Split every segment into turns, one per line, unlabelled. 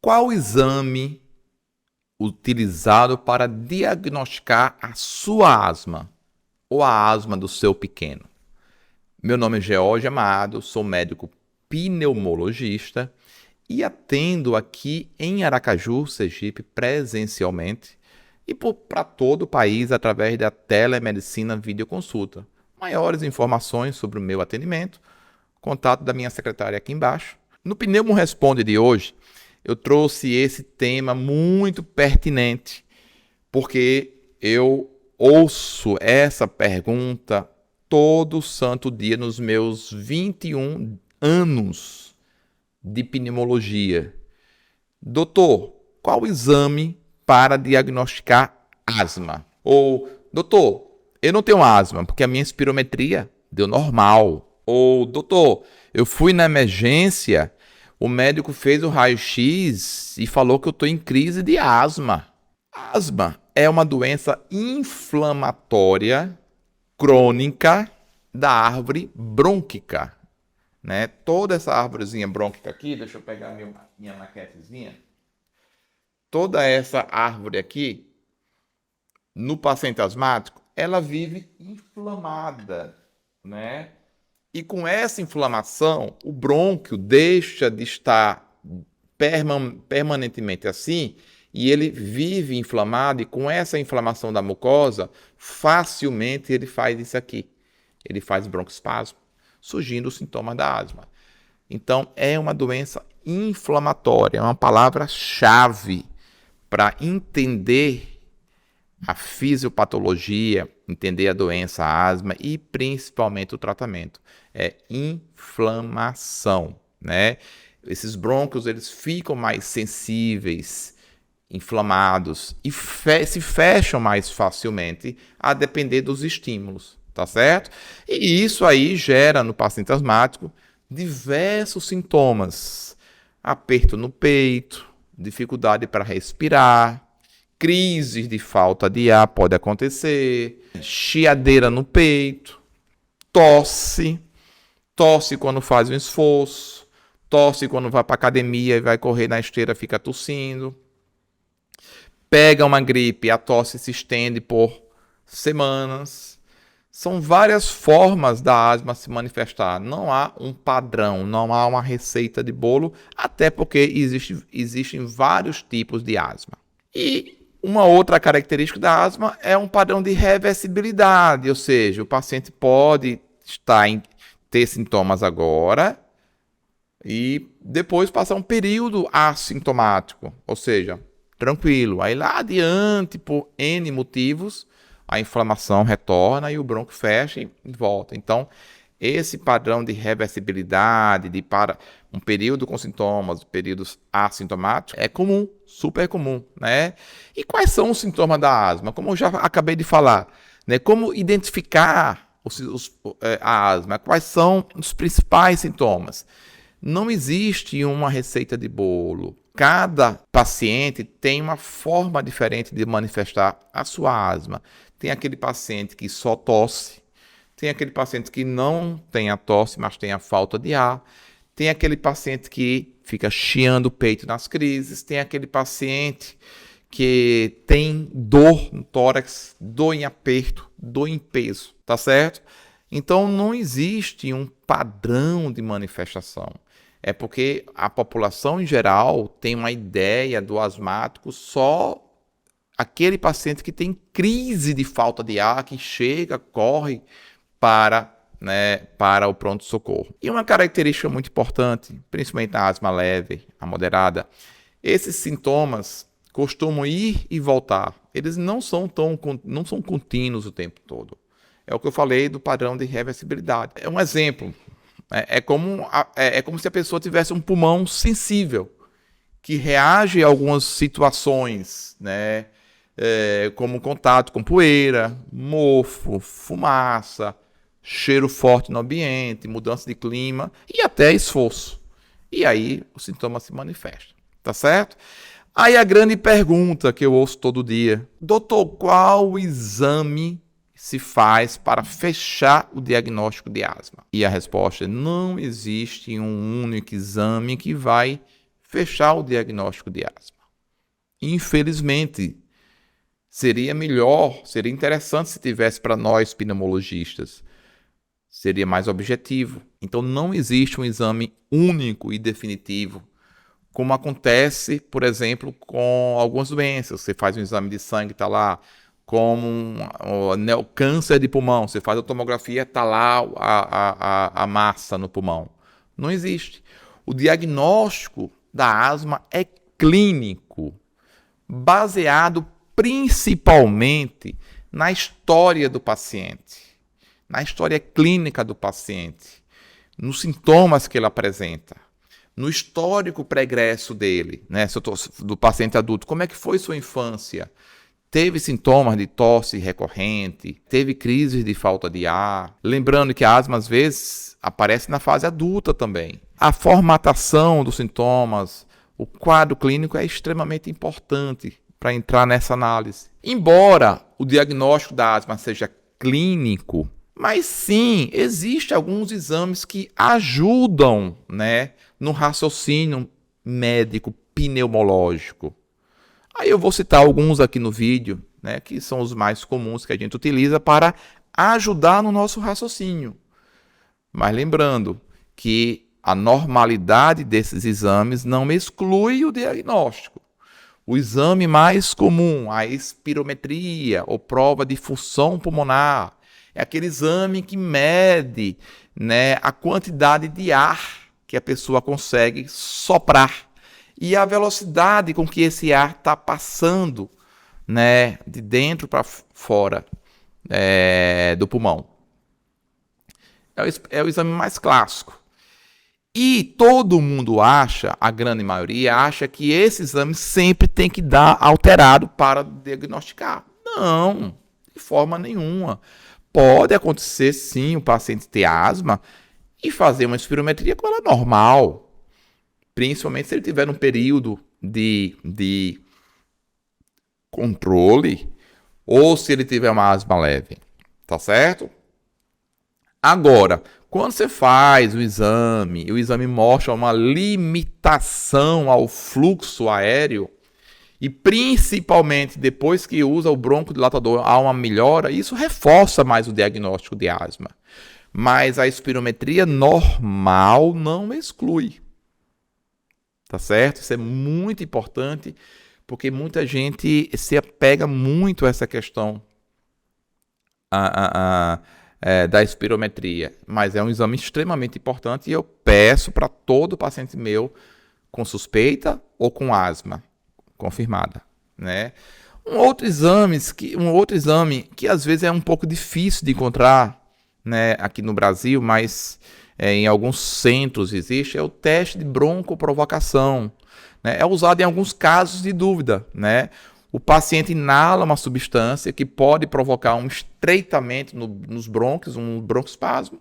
Qual o exame utilizado para diagnosticar a sua asma ou a asma do seu pequeno? Meu nome é George Amado, sou médico pneumologista e atendo aqui em Aracaju, Sergipe, presencialmente e para todo o país através da telemedicina videoconsulta. Maiores informações sobre o meu atendimento, contato da minha secretária aqui embaixo. No Pneumo Responde de hoje, eu trouxe esse tema muito pertinente, porque eu ouço essa pergunta todo santo dia nos meus 21 anos de pneumologia. Doutor, qual o exame para diagnosticar asma? Ou, doutor, eu não tenho asma porque a minha espirometria deu normal. Ou, doutor, eu fui na emergência, o médico fez o raio-x e falou que eu estou em crise de asma. Asma é uma doença inflamatória crônica da árvore brônquica, né? Toda essa árvorezinha brônquica aqui, deixa eu pegar minha maquetezinha. Toda essa árvore aqui, no paciente asmático, ela vive inflamada, né? E com essa inflamação, o brônquio deixa de estar permanentemente assim e ele vive inflamado, e com essa inflamação da mucosa, facilmente ele faz isso aqui. Ele faz broncoespasmo, surgindo o sintoma da asma. Então, é uma doença inflamatória, é uma palavra-chave para entender a fisiopatologia, entender a doença, a asma e principalmente o tratamento. É inflamação, né? Esses brônquios, eles ficam mais sensíveis, inflamados e se fecham mais facilmente a depender dos estímulos, tá certo? E isso aí gera no paciente asmático diversos sintomas: aperto no peito, dificuldade para respirar, crises de falta de ar pode acontecer, chiadeira no peito, tosse quando faz um esforço, tosse quando vai para academia e vai correr na esteira, fica tossindo. Pega uma gripe, a tosse se estende por semanas. São várias formas da asma se manifestar. Não há um padrão, não há uma receita de bolo, até porque existem vários tipos de asma. E uma outra característica da asma é um padrão de reversibilidade, ou seja, o paciente pode ter sintomas agora e depois passar um período assintomático, ou seja, tranquilo. Aí lá adiante, por N motivos, a inflamação retorna e o bronco fecha e volta. Então, esse padrão de reversibilidade, para um período com sintomas, períodos assintomáticos, é comum, super comum, né? E quais são os sintomas da asma? Como eu já acabei de falar, né? Como identificar a asma? Quais são os principais sintomas? Não existe uma receita de bolo. Cada paciente tem uma forma diferente de manifestar a sua asma. Tem aquele paciente que só tosse, tem aquele paciente que não tem a tosse, mas tem a falta de ar, tem aquele paciente que fica chiando o peito nas crises, tem aquele paciente que tem dor no tórax, dor em aperto, dor em peso, tá certo? Então não existe um padrão de manifestação. É porque a população em geral tem uma ideia do asmático só aquele paciente que tem crise de falta de ar, que chega, corre para o pronto-socorro. E uma característica muito importante, principalmente na asma leve, a moderada, esses sintomas costumam ir e voltar. Eles não são contínuos o tempo todo. É o que eu falei do padrão de reversibilidade. É um exemplo. É como se a pessoa tivesse um pulmão sensível, que reage a algumas situações, né? Como contato com poeira, mofo, fumaça, cheiro forte no ambiente, mudança de clima e até esforço. E aí o sintoma se manifesta, tá certo? Aí a grande pergunta que eu ouço todo dia: doutor, qual exame se faz para fechar o diagnóstico de asma? E a resposta é: não existe um único exame que vai fechar o diagnóstico de asma. Infelizmente, seria melhor, seria interessante se tivesse para nós pneumologistas. Seria mais objetivo. Então, não existe um exame único e definitivo, como acontece, por exemplo, com algumas doenças. Você faz um exame de sangue, está lá, como o câncer de pulmão. Você faz a tomografia, está lá a massa no pulmão. Não existe. O diagnóstico da asma é clínico, baseado principalmente na história do paciente, na história clínica do paciente, nos sintomas que ele apresenta, no histórico pregresso dele, né, do paciente adulto. Como é que foi sua infância? Teve sintomas de tosse recorrente? Teve crises de falta de ar? Lembrando que a asma, às vezes, aparece na fase adulta também. A formatação dos sintomas, o quadro clínico é extremamente importante para entrar nessa análise. Embora o diagnóstico da asma seja clínico, mas sim, existem alguns exames que ajudam, né, no raciocínio médico pneumológico. Aí eu vou citar alguns aqui no vídeo, né, que são os mais comuns que a gente utiliza para ajudar no nosso raciocínio. Mas lembrando que a normalidade desses exames não exclui o diagnóstico. O exame mais comum, a espirometria ou prova de função pulmonar, é aquele exame que mede, né, a quantidade de ar que a pessoa consegue soprar e a velocidade com que esse ar está passando, né, de dentro para fora do pulmão. É o exame mais clássico. E todo mundo acha, a grande maioria, acha que esse exame sempre tem que dar alterado para diagnosticar. Não, de forma nenhuma. Pode acontecer, sim, o paciente ter asma e fazer uma espirometria com ela normal. Principalmente se ele tiver um período de controle ou se ele tiver uma asma leve. Tá certo? Agora, quando você faz o exame mostra uma limitação ao fluxo aéreo, e principalmente depois que usa o broncodilatador há uma melhora, isso reforça mais o diagnóstico de asma. Mas a espirometria normal não exclui. Tá certo? Isso é muito importante, porque muita gente se apega muito a essa questão da espirometria, mas é um exame extremamente importante e eu peço para todo paciente meu com suspeita ou com asma confirmada, né? Um outro exame que às vezes é um pouco difícil de encontrar, né, aqui no Brasil, mas em alguns centros existe, é o teste de broncoprovocação, né? É usado em alguns casos de dúvida, né? O paciente inala uma substância que pode provocar um estreitamento nos brônquios, um broncoespasmo.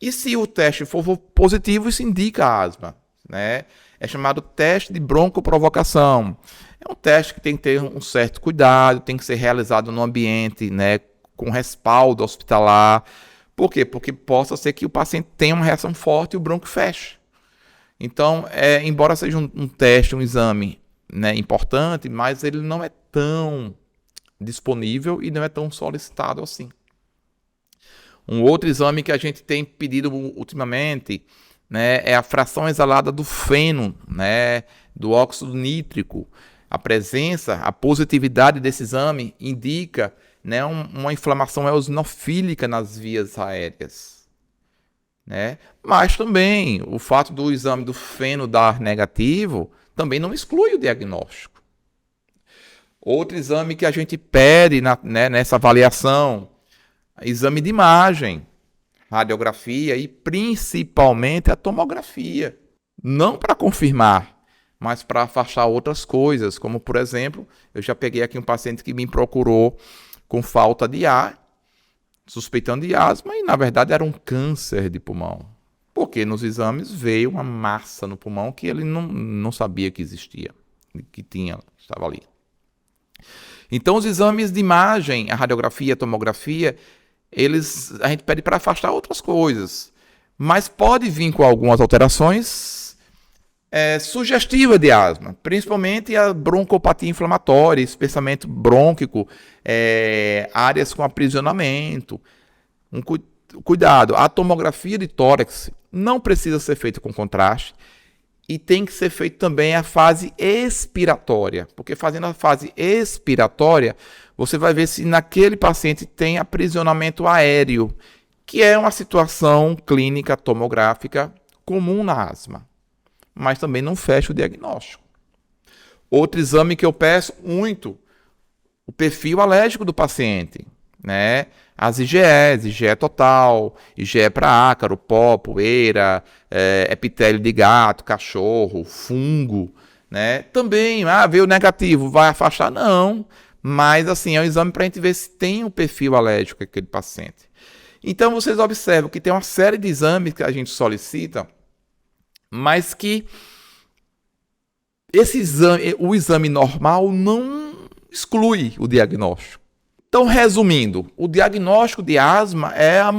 E se o teste for positivo, isso indica asma, né? É chamado teste de broncoprovocação. É um teste que tem que ter um certo cuidado, tem que ser realizado no ambiente, né, com respaldo hospitalar. Por quê? Porque possa ser que o paciente tenha uma reação forte e o bronco feche. Então, embora seja um teste, um exame, né, importante, mas ele não é tão disponível e não é tão solicitado assim. Um outro exame que a gente tem pedido ultimamente, né, é a fração exalada do feno, né, do óxido nítrico. A positividade desse exame indica, né, uma inflamação eosinofílica nas vias aéreas, né? Mas também o fato do exame do feno dar negativo também não exclui o diagnóstico. Outro exame que a gente pede nessa avaliação, exame de imagem, radiografia e principalmente a tomografia. Não para confirmar, mas para afastar outras coisas, como por exemplo, eu já peguei aqui um paciente que me procurou com falta de ar, suspeitando de asma, e na verdade era um câncer de pulmão. Porque nos exames veio uma massa no pulmão que ele não sabia que existia, que estava ali. Então os exames de imagem, a radiografia, a tomografia, a gente pede para afastar outras coisas. Mas pode vir com algumas alterações sugestiva de asma, principalmente a broncopatia inflamatória, espessamento brônquico, áreas com aprisionamento. Cuidado, a tomografia de tórax não precisa ser feita com contraste e tem que ser feita também a fase expiratória, porque fazendo a fase expiratória, você vai ver se naquele paciente tem aprisionamento aéreo, que é uma situação clínica tomográfica comum na asma, mas também não fecha o diagnóstico. Outro exame que eu peço muito, o perfil alérgico do paciente, né? As IgEs, IgE total, IgE para ácaro, pó, poeira, epitélio de gato, cachorro, fungo, né? Também, veio negativo, vai afastar? Não, mas assim, é um exame para a gente ver se tem um perfil alérgico aquele paciente. Então, vocês observam que tem uma série de exames que a gente solicita, mas que o exame normal não exclui o diagnóstico. Então, resumindo, o diagnóstico de asma é a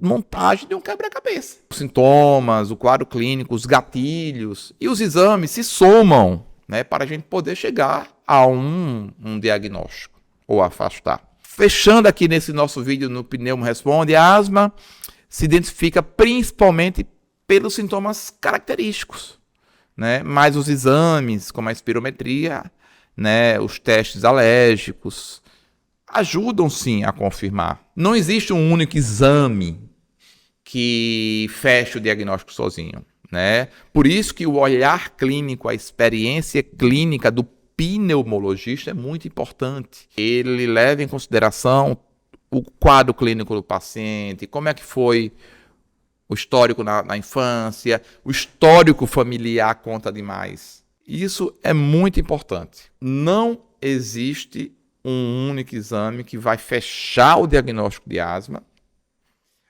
montagem de um quebra-cabeça. Os sintomas, o quadro clínico, os gatilhos e os exames se somam, né, para a gente poder chegar a um diagnóstico ou afastar. Fechando aqui nesse nosso vídeo no Pneumo Responde, a asma se identifica principalmente pelos sintomas característicos, né? Mas os exames, como a espirometria, né, os testes alérgicos, ajudam sim a confirmar. Não existe um único exame que feche o diagnóstico sozinho, né? Por isso que o olhar clínico, a experiência clínica do pneumologista é muito importante. Ele leva em consideração o quadro clínico do paciente, como é que foi o histórico na infância, o histórico familiar conta demais. Isso é muito importante. Não existe um único exame que vai fechar o diagnóstico de asma.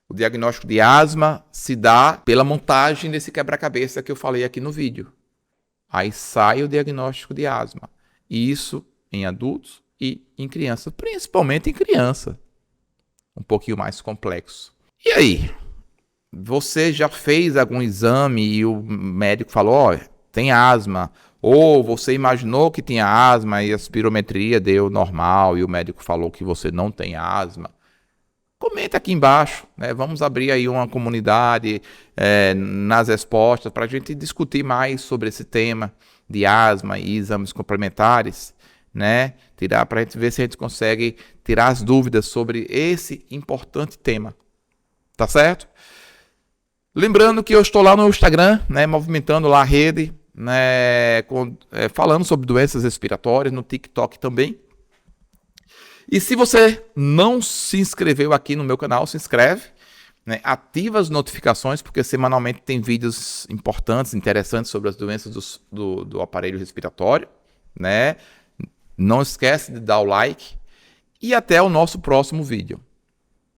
O diagnóstico de asma se dá pela montagem desse quebra-cabeça que eu falei aqui no vídeo. Aí sai o diagnóstico de asma. Isso em adultos e em crianças, principalmente em criança. Um pouquinho mais complexo. E aí? Você já fez algum exame e o médico falou, tem asma, ou você imaginou que tinha asma e a espirometria deu normal e o médico falou que você não tem asma? Comenta aqui embaixo, né? Vamos abrir aí uma comunidade nas respostas para a gente discutir mais sobre esse tema de asma e exames complementares, né? Para a gente ver se a gente consegue tirar as dúvidas sobre esse importante tema, tá certo? Lembrando que eu estou lá no Instagram, né, movimentando lá a rede, né, falando sobre doenças respiratórias, no TikTok também. E se você não se inscreveu aqui no meu canal, se inscreve, né, ativa as notificações, porque semanalmente tem vídeos importantes, interessantes sobre as doenças do aparelho respiratório, né? Não esquece de dar o like e até o nosso próximo vídeo.